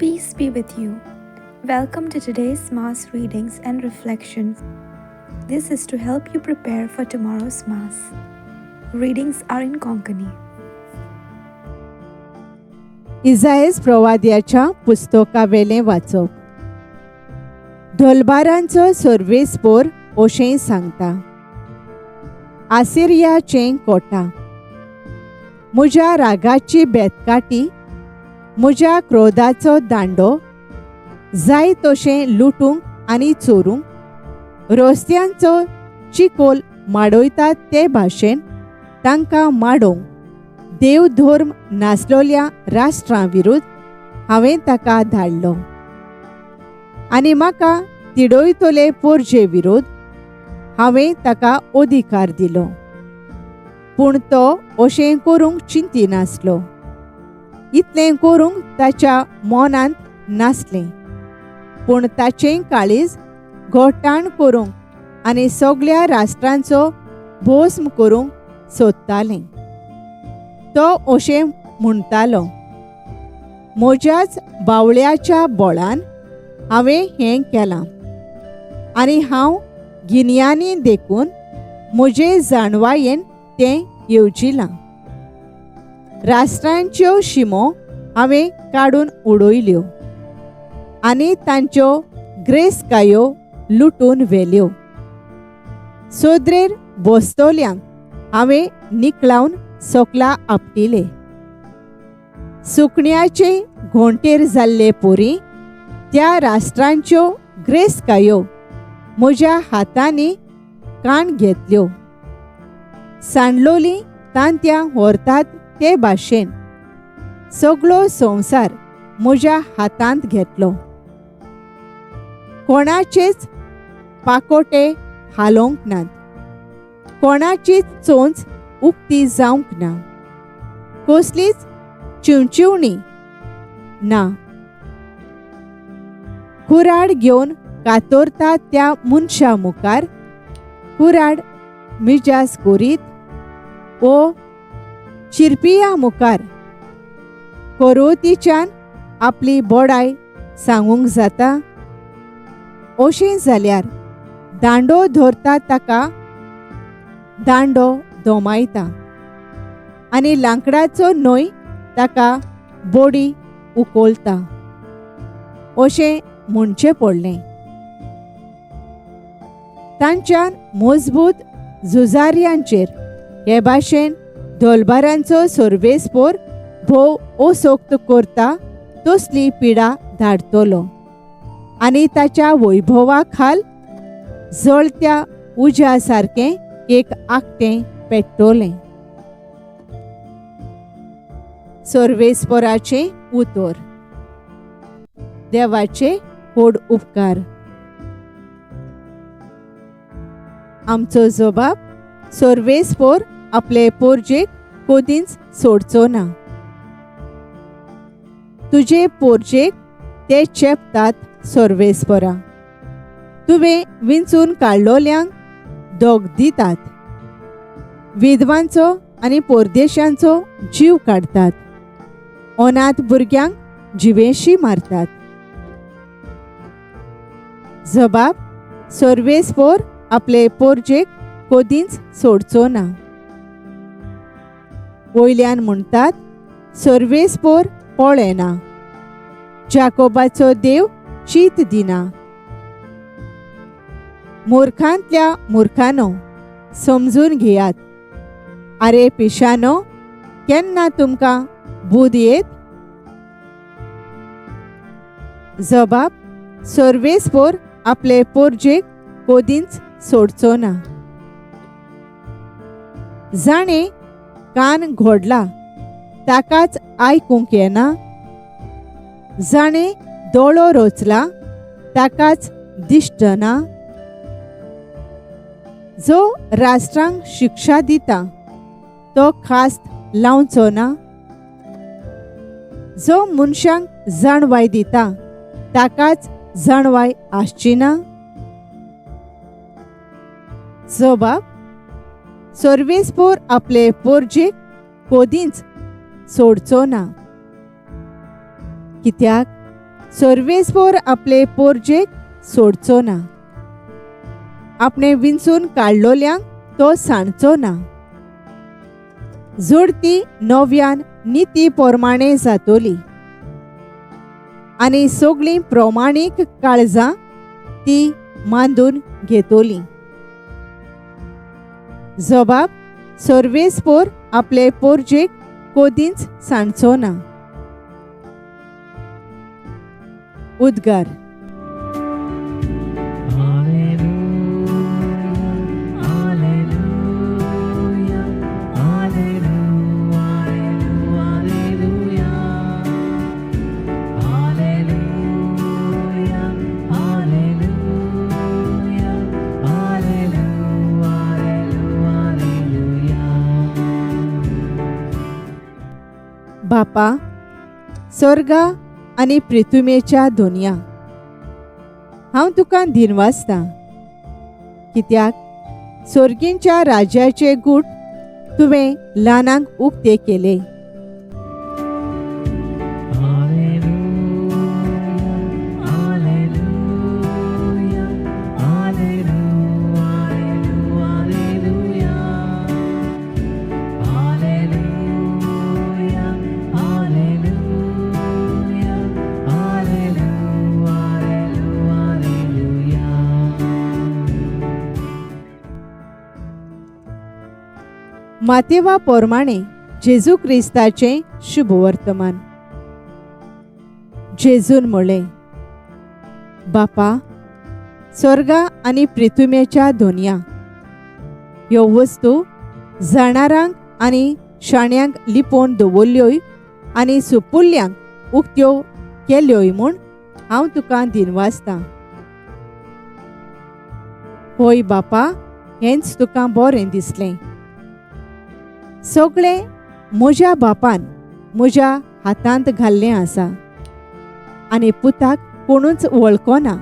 Peace be with you. Welcome to today's Mass readings and reflections. This is to help you prepare for tomorrow's Mass. Readings are in Konkani. इसायेस प्रवाद्याच्या पुस्तकावेलें वाचप. ढोलबारांचो सर्वेस्पोर अशें सांगता. आसिरियाचें कोटा. म्हज्या रागाची बेतकाटी, म्हज्या क्रोधाचो दांडो, जाय तशें लुटूंक आनी चोरूंक, रस्त्यांचो चिकोल माडयतात ते भाशेन तांकां माडोवंक देवधर्म नासलोल्या राष्ट्रां विरुद्ध हांवें ताका धाडलो. आनी म्हाका तिडयतले पोरजे विरुद्ध हांवें ताका अधिकार दिलो. पूण तो अशें करूंक चिंतिनासलो. इतलें करूंक ताच्या मनांत नासलें. पूण ताचें काळीज घोटाण करूंक आनी सगळ्या राष्ट्रांचो भस्म करूंक सोदतालें. तो अशें म्हणटालो, म्हज्याच बावळ्याच्या बळान हांवें हें केलां आनी हांव गिन्यानी देखून म्हजे जाणवायेन तें येवजिलां. राष्ट्रांच्यो शिमो हांवें काडून उडयल्यो आनी तांच्यो ग्रेसकायो लुटून व्हेल्यो. सोद्रेर बसतल्यांक हांवें निकळावन सोकला आपटिले. सुकण्याचे घोंटेर जाल्ले पोरी त्या राष्ट्रांच्यो ग्रेसकायो म्हज्या हातांनी काण घेतल्यो. सांडलोली तांत्या व्हरतात ते भाशेन सगळो संवसार म्हज्या हातांत घेतलो. कोणाचेच पाकोटे हालोवंक नात. कोणाचीच चोंच उक्ती जावंक ना. कसलीच चिवचिवणी ना. कुराड घेवन कातोरता त्या मनशा मुखार कुराड मिजास करीत ओ चिरपिया मुखार कोरोतीच्यान आपली बोडाय सांगूंक जाता. अशें जाल्यार दांडो धरता ताका दांडो दोमायता आनी लांकडाचो न्हय ताका बोडी उखलता. अशें म्हणचें पडलें. तांच्यान मजबूत झुजाऱ्यांचेर हे भाशेन ढोलबारांचो सर्वेस्पोर भोव असोक्त करता तसली पिडा धाडतलो आनी ताच्या वैभवा खाल जळत्या उज्या सारकें एक आकटें पेट्टोलें. सर्वेस्पोराचें उतर. देवाचे व्हड उपकार. आमचो जबाब सर्वेस्पोर आपले पोरजेक कधीच सोडचो ना. तुजे पोरजेक ते चेपतात सर्वेस्पोरा. तुवें विंचून काडलोल्यांक दोग दितात. विधवांचो आनी परदेशांचो जीव काडतात. अनाथ भुरग्यांक जिवेशी मारतात. जबाब सर्वेस्पोर आपले पोरजेक कधीच सोडचो ना. वयल्यान म्हणटात सर्वेस्पोर पळयना. जाकोबाचो देव चीत दिना. मुर्खांतल्या मुर्खानो समजून घेयात. आरे पिशानो, केन्ना तुमकां बूद येत? जबाब सर्वेस्पोर आपले पोरजेक कधीच सोडचो ना. जाणे कान घोडला ताकाच आयकूंक येना. जाणे दोळो रोचला ताकाच दिसतना. जो राष्ट्रांक शिक्षा दिता तो खास्त लावचो ना. जो मनशांक जाणवाय दिता ताकाच जाणवाय आसची ना. जबाब सर्वेस्पोर आपले पोरजेक कधीच सोडचो ना. कित्याक सर्वेस्पोर आपले पोरजेक सोडचो ना. आपणे विंचून काडलोल्यांक तो सांडचो ना. जोडती नव्यान निती पोरमाणे जातोली आनी सगळीं प्रमाणीक काळजां ती मांडून घेतोली. जबाब सर्वेस्पोर आपले पोरजेक कोदींच सांडचो ना. उद्गार. बापा, स्वर्गा आनी पृथ्वीच्या दोनया, हांव तुका दिनवासता, कित्याक स्वर्गींच्या राज्याचे गूट तुवें ल्हानांक उक्ते केले. मातेवा पोरमाणे जेजू क्रिस्ताचे शुभ वर्तमान. जेजून म्हळे, बापा, स्वर्गा आनी पृथ्वीच्या दोनया, ह्यो वस्तू जाणारांक आनी शाण्यांक लिपोवन दवरल्योय आनी सुपुल्ल्यांक उक्त्यो केल्योय म्हूण हांव तुका दिनवासता. होय बापा, हेंच तुका बरें दिसलें. सगळे म्हज्या बापान म्हज्या हातांत घाल्लें आसा आनी पुताक कोणूच वळखना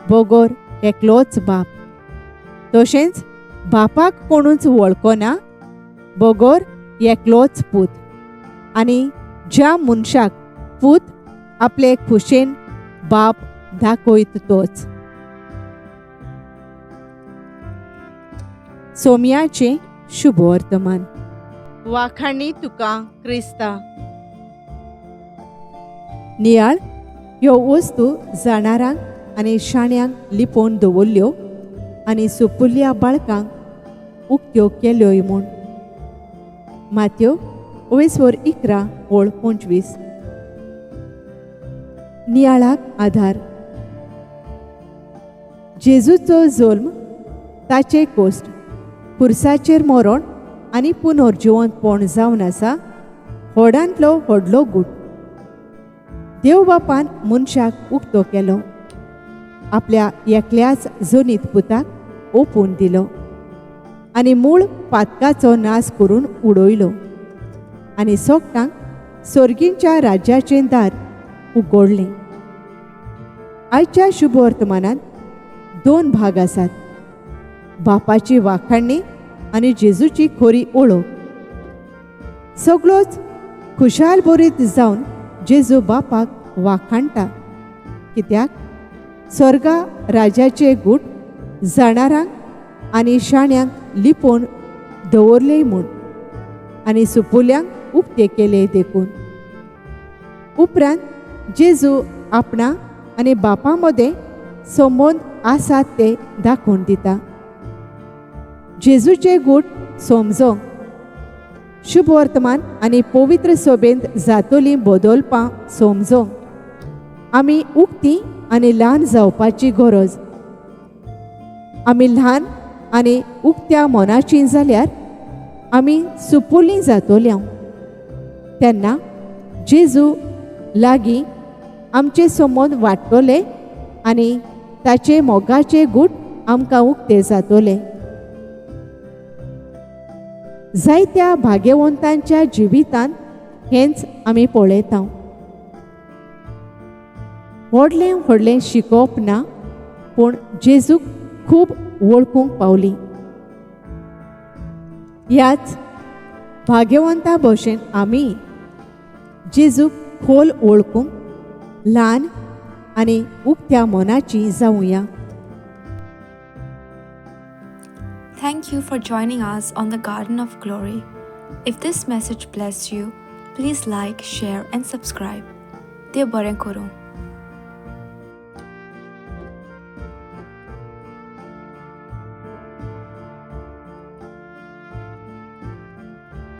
बगोर एकलोच बाप. तशेंच बापाक कोणूच वळखना बगोर एकलोच पूत. आनी ज्या मनशाक पूत आपले खुशेन बाप दाखयत तोच. सोमयाचे शुभ वर्तमान. वाखाणी तुका क्रिस्ता. नियाळ ह्यो वस्तू जाणारांक आनी शाण्यांक लिपोवन दवरल्यो आनी सुपुल्ल्या बाळकांक उक्त्यो केल्योय म्हूण. मात्यो 11:11-25. नियाळाक आधार. जेजूचो जल्म, ताचे कोस्ट, खुर्साचेर मरण आनी पुनर्जिवंतपण जावन आसा व्हडांतलो व्हडलो गूट. देव बापान मनशाक उक्तो केलो, आपल्या एकल्याच जनीत पुताक ओपून दिलो आनी मूळ पातकाचो नाश करून उडयलो आनी सोगटांक सर्गींच्या राज्याचें दार उगडलें. आयच्या शुभ वर्तमानांत 2 भाग आसात. बापाची वाखाणणी आनी जेजूची खरी ओळख. सगळोच खुशाल बरीत जावन जेजू बापाक वाखाणटा, कित्याक स्वर्गा राज्याचे गूट जाणारांक आनी शाण्यांक लिपोवन दवरले म्हूण आनी सुपुल्यांक उक्ते केले देखून. उपरांत जेजू आपणा आनी बापा मदें संबंद आसात ते दाखोवन दिता. जेजूचे गूट समजोंक शुभ वर्तमान आनी पवित्र सभेंत जातोली बदलपां समजोंक आमी उक्ती आनी ल्हान जावपाची गरज. आमी ल्हान आनी उक्त्या मनाचीं जाल्यार आमी सुपुलीं जातोल्या. तेन्ना जेजू लागीं आमचे संबंद वाडटले आनी ताचे मोगाचे गूट आमकां उक्ते जातोले. जायत्या भाग्यवंतांच्या जिवितांत हेंच आमी पळयता. व्हडलें व्हडलें शिकोवप ना, पूण जेजूक खूब वळखूंक पावली. ह्याच भाग्यवंता भशेन आमी जेजूक खोल वळखूंक ल्हान आणि उक्त्या मनाची जाऊया. Thank you for joining us on the Garden of Glory. If this message blessed you, please like, share, and subscribe. देव बरें करूं.